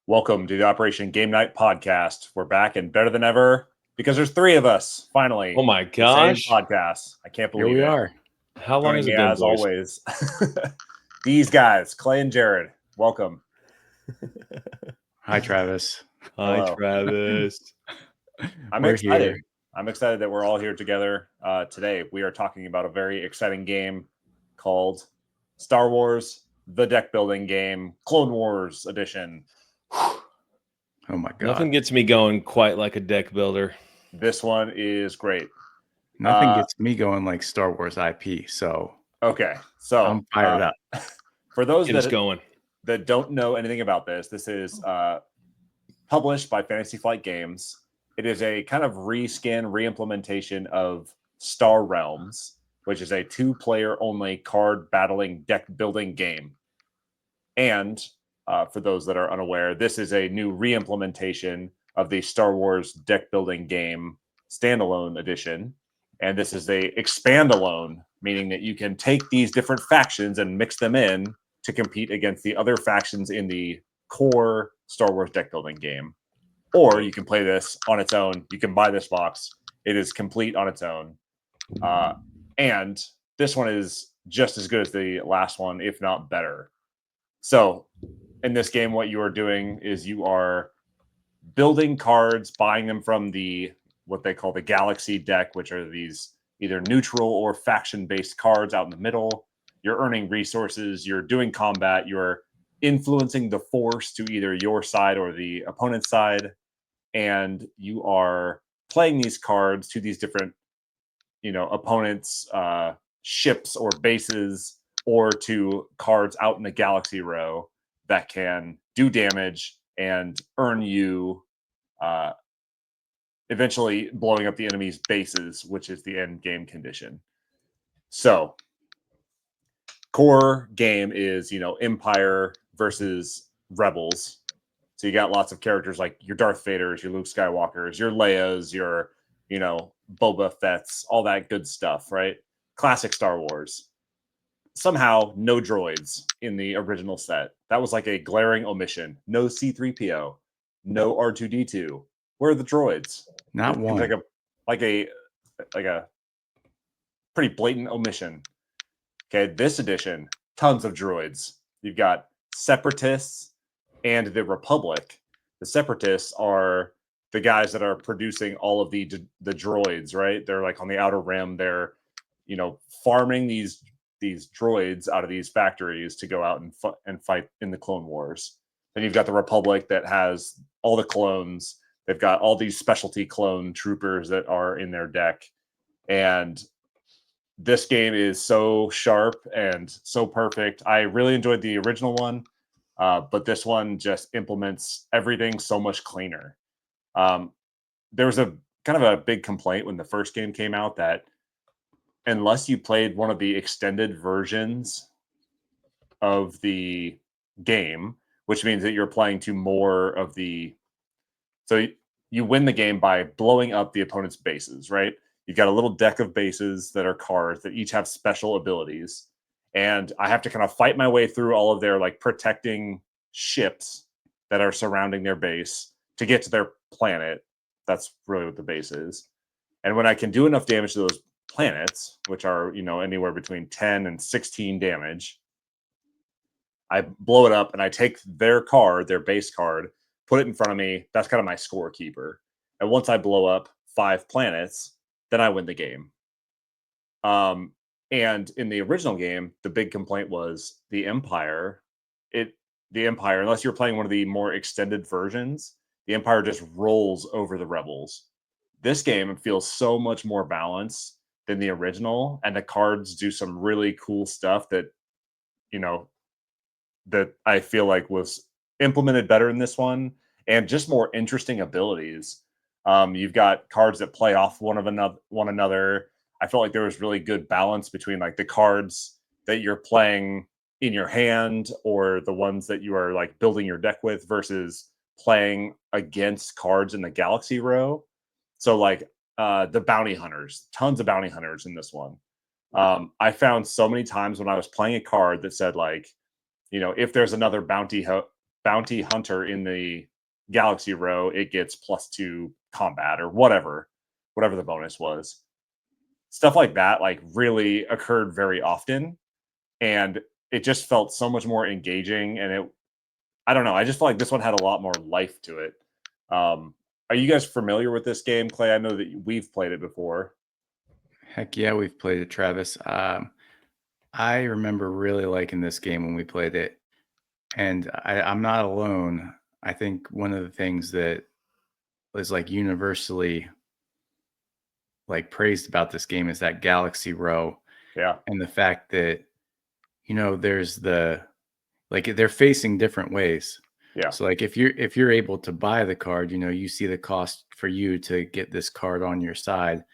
Welcome to the Operation Game Night podcast. We're back and better than ever because there's three of us finally. Oh my The gosh. same podcast. I can't believe Here we it. are. How long Joining has it me been, as boys? always. These guys, Clay and Jared. Welcome. Hi, Travis. Hi, Hello. Travis. I'm We're excited. here. I'm excited that we're all here together today. We are talking about a very exciting game called Star Wars: The Deck Building Game, Clone Wars Edition. Oh my God. Nothing gets me going quite like a deck builder. This one is great. Nothing gets me going like Star Wars IP. So Okay, so I'm fired up. For those Get us going. that don't know anything about this, this is published by Fantasy Flight Games. It is a kind of reskin, re-implementation of Star Realms, which is a two-player only card battling deck building game. And for those that are unaware, this is a new re-implementation of the Star Wars deck building game standalone edition. And this is a expandalone, meaning that you can take these different factions and mix them in to compete against the other factions in the core Star Wars deck building game. Or you can play this on its own. You can buy this box. It is complete on its own. And this one is just as good as the last one, if not better. So in this game, what you are doing is you are building cards, buying them from what they call the Galaxy deck, which are these either neutral or faction-based cards out in the middle. You're earning resources. You're doing combat. You're influencing the force to either your side or the opponent's side. And you are playing these cards to these different, opponents' ships or bases, or to cards out in the galaxy row that can do damage and earn you eventually blowing up the enemy's bases, which is the end game condition. So core game is, Empire versus Rebels. So you got lots of characters like your Darth Vaders, your Luke Skywalkers, your Leias, your, Boba Fett's, all that good stuff, right? Classic Star Wars. Somehow, no droids in the original set. That was like a glaring omission. No C-3PO, no R2-D2. Where are the droids? Not It one. seems like a pretty blatant omission. Okay, this edition, tons of droids. You've got Separatists and the Republic. The Separatists are the guys that are producing all of the droids, right? They're like on the outer rim. They're, farming these droids out of these factories to go out and fight in the Clone Wars. Then you've got the Republic that has all the clones. They've got all these specialty clone troopers that are in their deck. And this game is so sharp and so perfect. I really enjoyed the original one, but this one just implements everything so much cleaner. There was a kind of a big complaint when the first game came out that unless you played one of the extended versions of the game, which means that you're playing to more of so you win the game by blowing up the opponent's bases, right? You've got a little deck of bases that are cards that each have special abilities. And I have to kind of fight my way through all of their like protecting ships that are surrounding their base to get to their planet. That's really what the base is. And when I can do enough damage to those planets, which are, anywhere between 10 and 16 damage, I blow it up and I take their card, their base card, put it in front of me. That's kind of my scorekeeper. And once I blow up 5 planets, then I win the game. And in the original game, the big complaint was the Empire. The Empire, unless you're playing one of the more extended versions, the Empire just rolls over the Rebels. This game feels so much more balanced than the original, and the cards do some really cool stuff that, that I feel like was implemented better in this one, and just more interesting abilities. You've got cards that play off one another. I felt like there was really good balance between like the cards that you're playing in your hand or the ones that you are like building your deck with versus playing against cards in the Galaxy row. So like the bounty hunters, tons of bounty hunters in this one. I found so many times when I was playing a card that said like, if there's another bounty bounty hunter in the galaxy row, it gets +2 combat or whatever the bonus was. Stuff like that like really occurred very often, and it just felt so much more engaging. And I don't know, I just felt like this one had a lot more life to it. Are you guys familiar with this game, Clay? I know that we've played it before. Heck yeah, we've played it, Travis. I remember really liking this game when we played it, and I'm not alone. I think one of the things that was like universally like praised about this game is that galaxy row, Yeah, and the fact that there's like they're facing different ways. yeah, So like if you're able to buy the card, you see the cost for you to get this card on your side.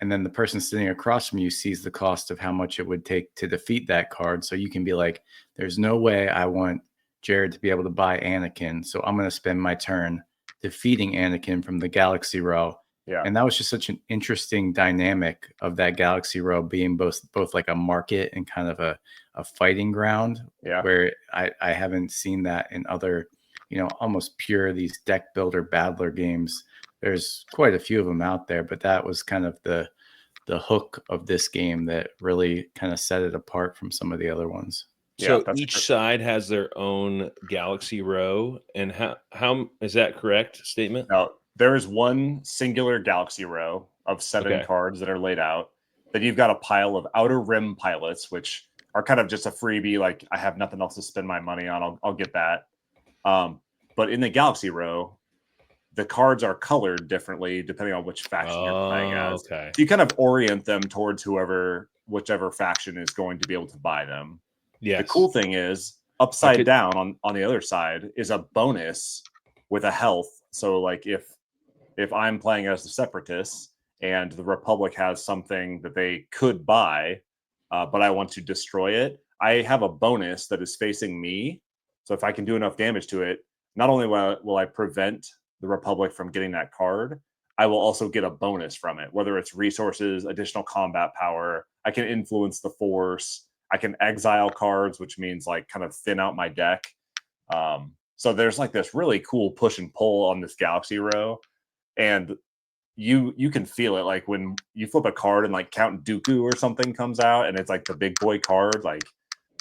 And then the person sitting across from you sees the cost of how much it would take to defeat that card. So you can be like, there's no way I want Jared to be able to buy Anakin. So I'm going to spend my turn defeating Anakin from the galaxy row. yeah, And that was just such an interesting dynamic of that galaxy row being both like a market and kind of a fighting ground, yeah. where I haven't seen that in other, almost pure these deck builder battler games. There's quite a few of them out there, but that was kind of the hook of this game that really kind of set it apart from some of the other ones. Yeah, So each side has their own galaxy row, and how is that correct statement? Now, there is one singular galaxy row of 7 Okay. cards that are laid out. Then you've got a pile of outer rim pilots, which are kind of just a freebie. Like, I have nothing else to spend my money on. I'll get that. But in the galaxy row, the cards are colored differently depending on which faction you're playing as. Okay. So you kind of orient them towards whichever faction is going to be able to buy them. Yes. The cool thing is, upside down on the other side is a bonus with a health. So like if I'm playing as the Separatists and the Republic has something that they could buy, but I want to destroy it, I have a bonus that is facing me. So if I can do enough damage to it, not only will I prevent the Republic from getting that card, I will also get a bonus from it, whether it's resources, additional combat power. I can influence the Force. I can exile cards, which means like kind of thin out my deck. So there's like this really cool push and pull on this galaxy row, and you can feel it like when you flip a card and like Count Dooku or something comes out, and it's like the big boy card. Like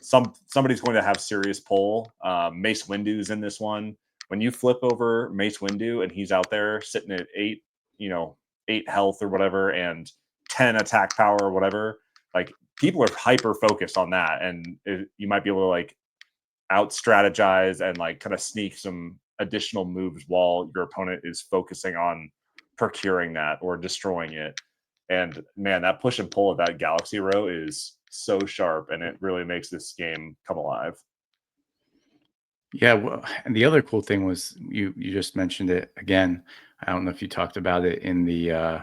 somebody's going to have serious pull. Mace Windu's in this one. When you flip over Mace Windu and he's out there sitting at 8 health or whatever, and 10 attack power or whatever, like people are hyper focused on that, and you might be able to like out strategize and like kind of sneak some additional moves while your opponent is focusing on procuring that or destroying it. And man, that push and pull of that galaxy row is so sharp, and it really makes this game come alive. Yeah, well, and the other cool thing was you just mentioned it again. I don't know if you talked about it in the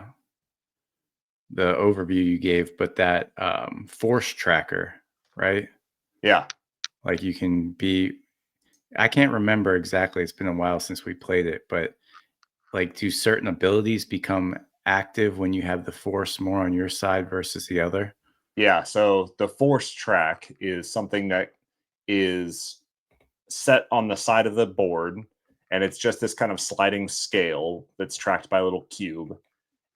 overview you gave, but that force tracker, right? Yeah. Like you can be, I can't remember exactly. It's been a while since we played it, but like, do certain abilities become active when you have the force more on your side versus the other? Yeah. So the force track is something that is set on the side of the board, and it's just this kind of sliding scale that's tracked by a little cube.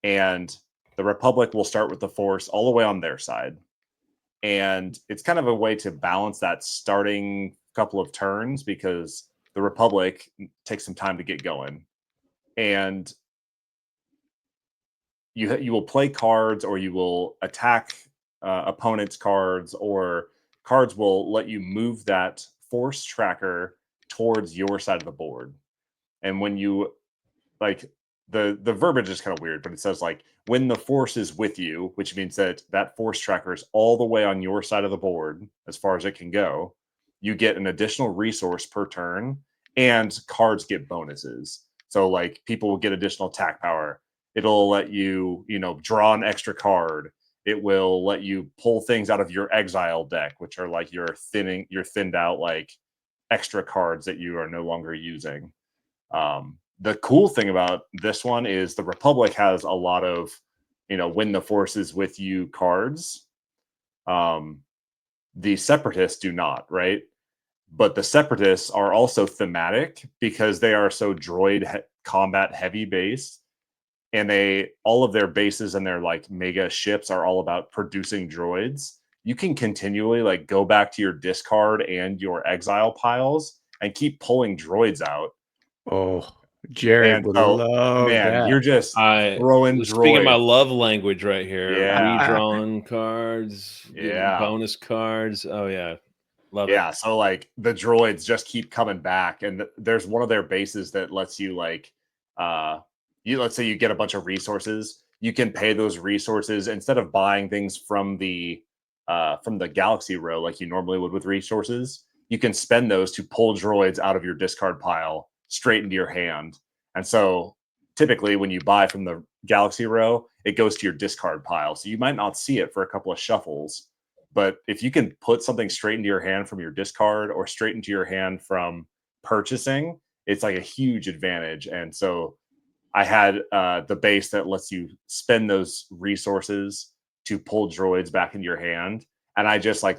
And the Republic will start with the force all the way on their side. And it's kind of a way to balance that starting couple of turns, because the Republic takes some time to get going. And you will play cards, or you will attack opponents' cards, or cards will let you move that force tracker towards your side of the board. And when you like the verbiage is kind of weird, but it says like when the force is with you, which means that that force tracker is all the way on your side of the board as far as it can go, you get an additional resource per turn, and cards get bonuses. So like people will get additional attack power. It'll let you, draw an extra card. It will let you pull things out of your exile deck, which are like your thinned out like extra cards that you are no longer using. The cool thing about this one is the Republic has a lot of, when the force is with you cards. The Separatists do not, right? But the Separatists are also thematic because they are so combat heavy based, and all of their bases and their like mega ships are all about producing droids. You can continually like go back to your discard and your exile piles and keep pulling droids out. Oh, Jared And would so, love man, that. you're just I throwing speaking my droids. love language right here. Yeah. Redrawn cards, Yeah. bonus cards. Oh yeah, love it. Yeah, so like the droids just keep coming back, and there's one of their bases that lets you like, let's say you get a bunch of resources, you can pay those resources instead of buying things from the galaxy row like you normally would with resources. You can spend those to pull droids out of your discard pile straight into your hand, and so typically when you buy from the galaxy row, it goes to your discard pile, so you might not see it for a couple of shuffles. But if you can put something straight into your hand from your discard or straight into your hand from purchasing, it's like a huge advantage. And so I had the base that lets you spend those resources to pull droids back into your hand. And I just like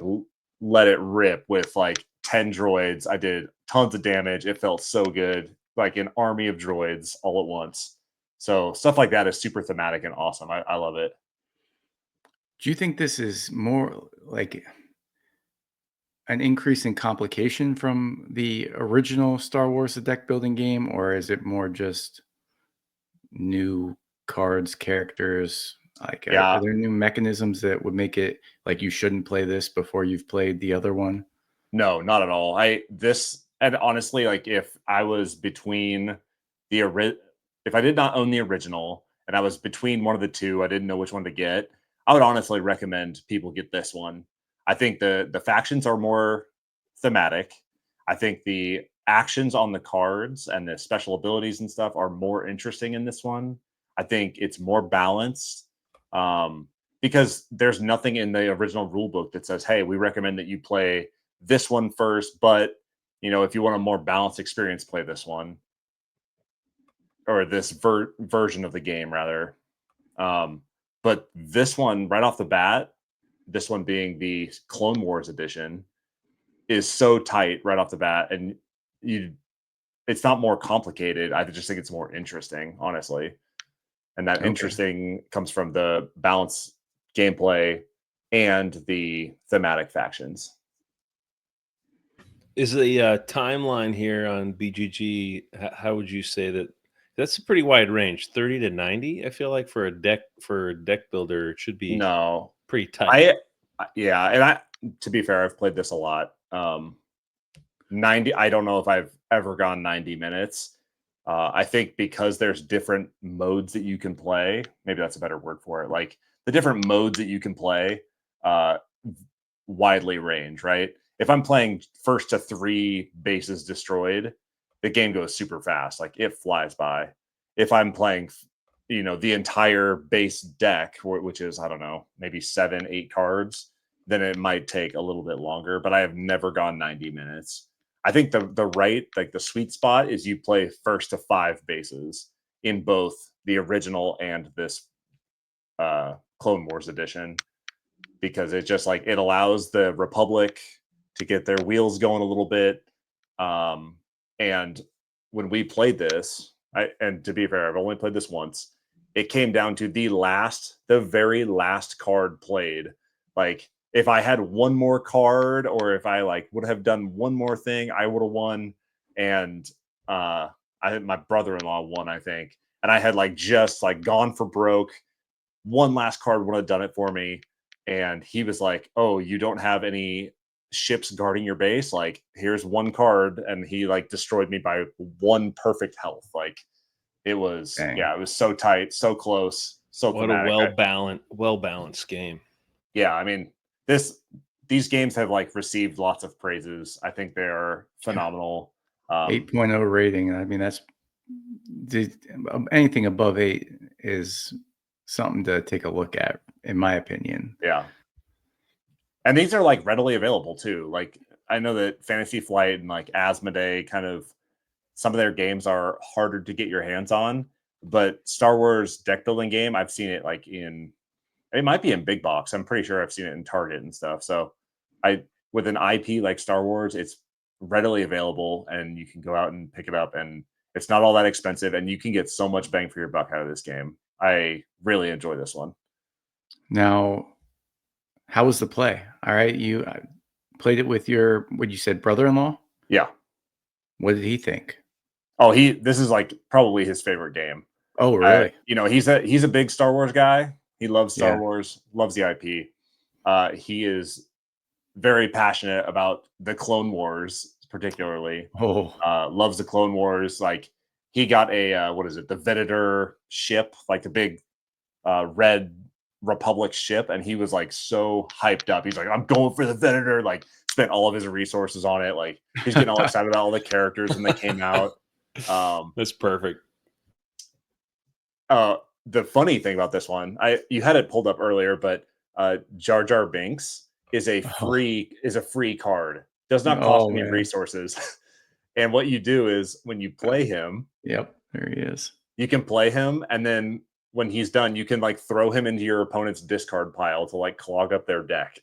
let it rip with like 10 droids. I did tons of damage. It felt so good, like an army of droids all at once. So stuff like that is super thematic and awesome. I love it. Do you think this is more like an increase in complication from the original Star Wars the deck building game, or is it more just new cards, characters? Like, are Yeah. there new mechanisms that would make it like you shouldn't play this before you've played the other one? No, not at all. And honestly, like if I was between if I did not own the original and I was between one of the two, I didn't know which one to get. I would honestly recommend people get this one. I think the factions are more thematic. I think the actions on the cards and the special abilities and stuff are more interesting in this one. I think it's more balanced. Because there's nothing in the original rule book that says, hey, we recommend that you play this one first, but if you want a more balanced experience, play this one or this version of the game rather. But this one right off the bat, this one being the Clone Wars edition, is so tight right off the bat, and it's not more complicated. I just think it's more interesting, honestly. And that Okay. interesting comes from the balance gameplay and the thematic factions. Is the timeline here on BGG? How would you say that? That's a pretty wide range, 30 to 90. I feel like for a deck builder, it should be No, pretty tight. yeah, and to be fair, I've played this a lot. 90. I don't know if I've ever gone 90 minutes. I think because there's different modes that you can play. Maybe that's a better word for it. Like the different modes that you can play, widely range, right? If I'm playing first to 3 bases destroyed, the game goes super fast. Like it flies by. If I'm playing, the entire base deck, which is, I don't know, maybe 7, 8 cards, then it might take a little bit longer, but I have never gone 90 minutes. I think the sweet spot is you play first to 5 bases in both the original and this Clone Wars edition, because it just like it allows the Republic to get their wheels going a little bit. And when we played this, and to be fair, I've only played this once. It came down to the very last card played. Like if I had one more card, or if I like would have done one more thing, I would have won. And I think my brother-in-law won, I think. And I had like just like gone for broke. One last card would have done it for me. And he was like, "Oh, you don't have any ships guarding your base? Like, here's one card." And he like destroyed me by 1 perfect health. Like it was, Dang. yeah, it was so tight, so close, so What a thematic. well balanced game. Yeah, I mean, these games have like received lots of praises. I think they are phenomenal. 8.0 rating. I mean, that's anything above 8 is something to take a look at, in my opinion. Yeah. And these are like readily available too. Like I know that Fantasy Flight and like Asmodee kind of, some of their games are harder to get your hands on, but Star Wars deck building game, I've seen it like it might be in big box. I'm pretty sure I've seen it in Target and stuff. So with an IP like Star Wars, it's readily available, and you can go out and pick it up, and it's not all that expensive, and you can get so much bang for your buck out of this game. I really enjoy this one. Now, how was the play? All right, you played it with your, what you said, brother-in-law? Yeah. What did he think? Oh, this is like probably his favorite game. Oh, really? He's a big Star Wars guy. He loves Star Yeah. Wars, loves the IP. He is very passionate about the Clone Wars, particularly. Oh, Loves the Clone Wars. Like, he got a the Venator ship, like the big red Republic ship, and he was like so hyped up. He's like, I'm going for the Venator. Like, spent all of his resources on it. Like, he's getting all excited about all the characters when they came out. That's perfect. The funny thing about this one, you had it pulled up earlier, but Jar Jar Binks is a free card. Does not cost any resources. And what you do is when you play him, yep, there he is. You can play him, and then when he's done, you can like throw him into your opponent's discard pile to like clog up their deck.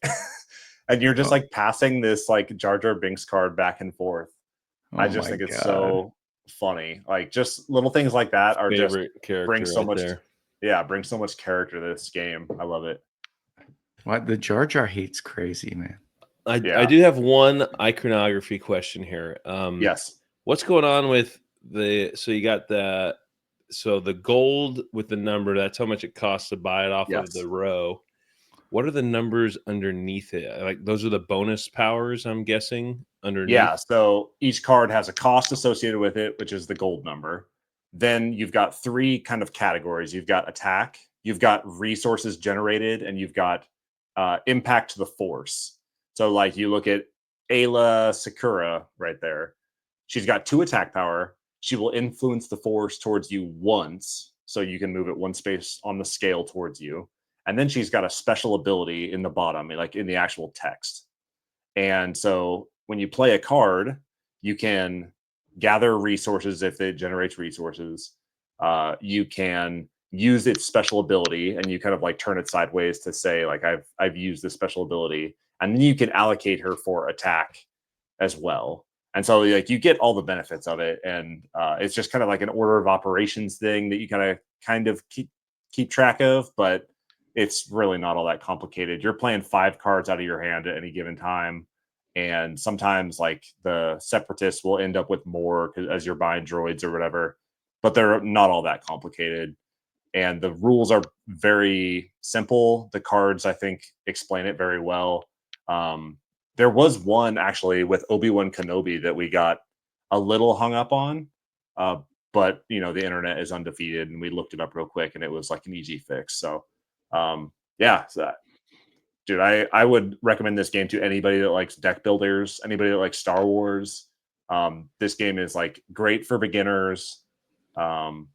And you're just like passing this like Jar Jar Binks card back and forth. I just think it's so funny. Like, just little things like that are Favorite just character bring so much. there. Yeah, bring so much character to this game. I love it. What, the Jar Jar hate's crazy, man. I do have one iconography question here. Yes. What's going on with so you got the gold with the number, that's how much it costs to buy it off of the row. What are the numbers underneath it? Like, those are the bonus powers, I'm guessing, underneath. Yeah, so each card has a cost associated with it, which is the gold number. Then you've got 3 kind of categories. You've got attack, you've got resources generated, and you've got impact to the force. So like, you look at Ayla Sakura right there. She's got 2 attack power. She will influence the force towards you once, so you can move it 1 space on the scale towards you. And then she's got a special ability in the bottom, like in the actual text. And so when you play a card, you can gather resources if it generates resources. You can use its special ability, and you kind of like turn it sideways to say like, I've used this special ability, and then you can allocate her for attack as well. And so like, you get all the benefits of it, and it's just kind of like an order of operations thing that you kind of keep track of, but it's really not all that complicated. You're playing 5 cards out of your hand at any given time. And sometimes like the Separatists will end up with more as you're buying droids or whatever, but they're not all that complicated. And the rules are very simple. The cards, I think, explain it very well. There was one actually with Obi-Wan Kenobi that we got a little hung up on, but the internet is undefeated, and we looked it up real quick, and it was like an easy fix. So dude, I would recommend this game to anybody that likes deck builders, anybody that likes Star Wars. This game is like great for beginners. Star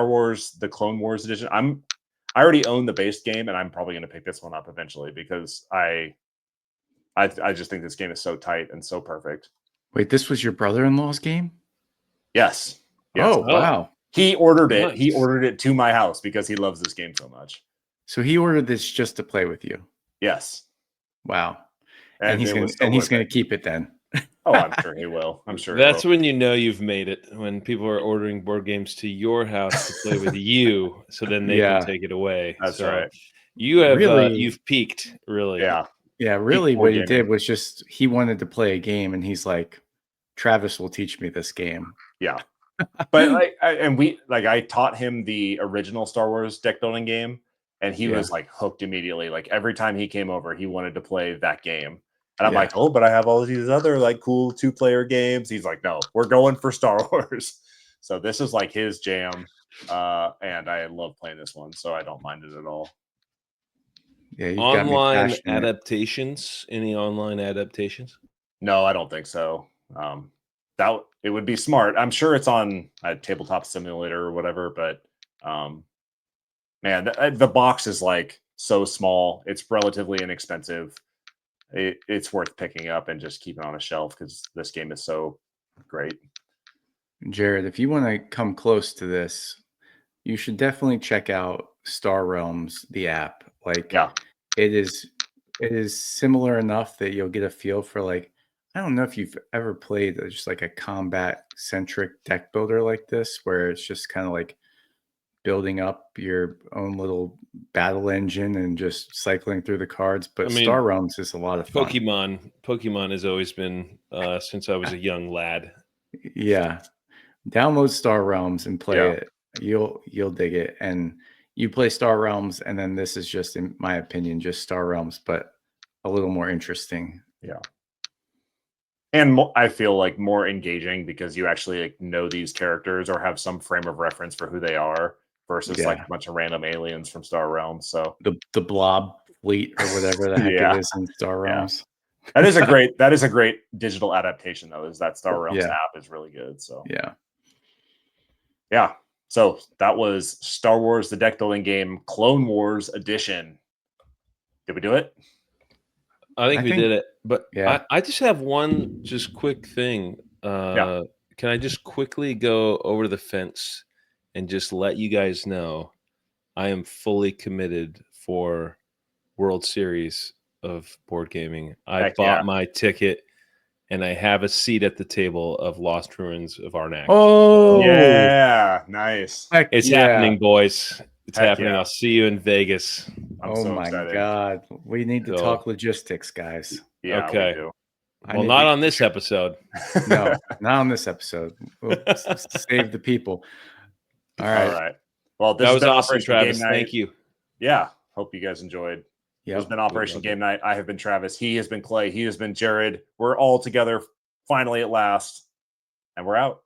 Wars, the Clone Wars edition. I already own the base game, and I'm probably going to pick this one up eventually because I just think this game is so tight and so perfect. Wait, this was your brother-in-law's game? Yes. Oh, wow. He ordered it. Nice. He ordered it to my house because he loves this game so much. So he ordered this just to play with you? Yes. Wow. And he's going to keep it then. Oh, I'm sure he will. I'm sure that's when you know you've made it, when people are ordering board games to your house to play with you, so then they can take it away. That's right. You have you've peaked, really. Yeah, really what he did was just he wanted to play a game, and he's like, Travis will teach me this game. Yeah. But I taught him the original Star Wars deck building game, and he was like hooked immediately. Like, every time he came over, he wanted to play that game. And I'm like, oh, but I have all these other like cool 2-player games. He's like, no, we're going for Star Wars. So this is like his jam. And I love playing this one, so I don't mind it at all. Yeah, online adaptations? Any online adaptations? No, I don't think so. That it would be smart. I'm sure it's on a tabletop simulator or whatever, but man, the box is like so small. It's relatively inexpensive. It's worth picking up and just keeping on a shelf because this game is so great. Jared, if you want to come close to this, you should definitely check out Star Realms, the app. Like, it is similar enough that you'll get a feel for like, I don't know if you've ever played just like a combat centric deck builder like this, where it's just kind of like building up your own little battle engine and just cycling through the cards. But I mean, Star Realms is a lot of fun. Pokemon has always been since I was a young lad. Yeah. Download Star Realms and play it. You'll dig it. And you play Star Realms, and then this is just, in my opinion, just Star Realms, but a little more interesting. Yeah. And I feel like more engaging because you actually like know these characters or have some frame of reference for who they are versus like a bunch of random aliens from Star Realms. So the blob fleet or whatever the heck it is in Star Realms. That is a great digital adaptation though, is that Star Realms app is really good. So yeah. So that was Star Wars, the deck building game, Clone Wars edition. Did we do it? I think we did it, but I just have one just quick thing. Can I just quickly go over to the fence and just let you guys know I am fully committed for World Series of board gaming. I bought my ticket and I have a seat at the table of Lost Ruins of Arnak. Oh, yeah, nice. It's happening, boys. It's happening. I'll see you in Vegas. I'm so excited. God. We need to talk logistics, guys. Yeah, okay. We do. Well, not on this episode. No, not on this episode. We'll save the people. All right. Well, that was awesome, Travis. Thank you. Yeah. Hope you guys enjoyed. This has been Operation Game Night. I have been Travis. He has been Clay. He has been Jared. We're all together finally at last. And we're out.